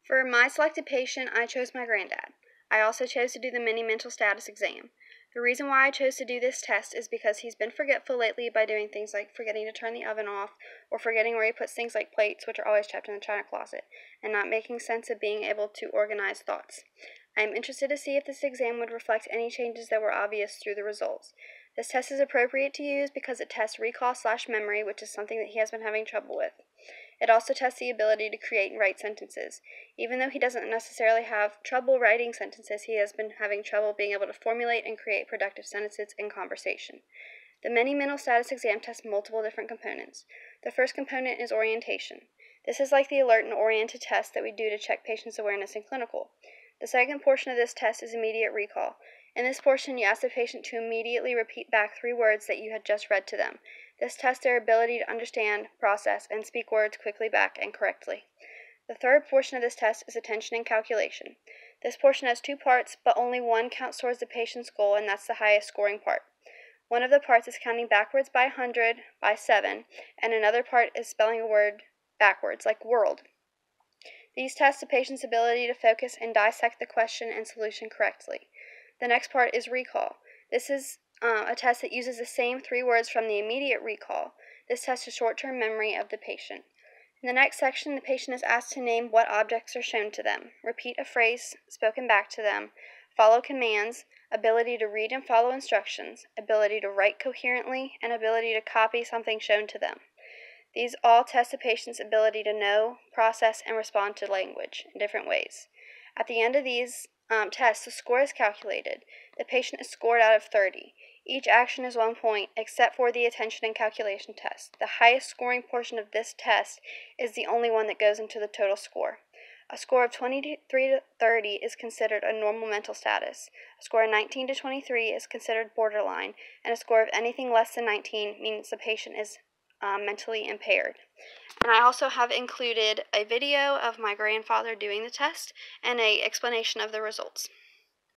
For my selected patient, I chose my granddad. I also chose to do the mini mental status exam. The reason why I chose to do this test is because he's been forgetful lately by doing things like forgetting to turn the oven off or forgetting where he puts things like plates, which are always kept in the china closet, and not making sense of being able to organize thoughts. I am interested to see if this exam would reflect any changes that were obvious through the results. This test is appropriate to use because it tests recall/memory, which is something that he has been having trouble with. It also tests the ability to create and write sentences. Even though he doesn't necessarily have trouble writing sentences, he has been having trouble being able to formulate and create productive sentences in conversation. The mini mental status exam tests multiple different components. The first component is orientation. This is like the alert and oriented test that we do to check patients' awareness in clinical. The second portion of this test is immediate recall. In this portion, you ask the patient to immediately repeat back 3 words that you had just read to them. This tests their ability to understand, process, and speak words quickly back and correctly. The third portion of this test is attention and calculation. This portion has 2 parts, but only one counts towards the patient's goal, and that's the highest scoring part. One of the parts is counting backwards by 100 by 7, and another part is spelling a word backwards, like world. These test the patient's ability to focus and dissect the question and solution correctly. The next part is recall. This is a test that uses the same 3 words from the immediate recall. This tests the short-term memory of the patient. In the next section, the patient is asked to name what objects are shown to them, repeat a phrase spoken back to them, follow commands, ability to read and follow instructions, ability to write coherently, and ability to copy something shown to them. These all test the patient's ability to know, process, and respond to language in different ways. At the end of these tests, the score is calculated. The patient is scored out of 30. Each action is 1 point, except for the attention and calculation test. The highest scoring portion of this test is the only one that goes into the total score. A score of 23 to 30 is considered a normal mental status. A score of 19 to 23 is considered borderline, and a score of anything less than 19 means the patient is mentally impaired. And I also have included a video of my grandfather doing the test and an explanation of the results.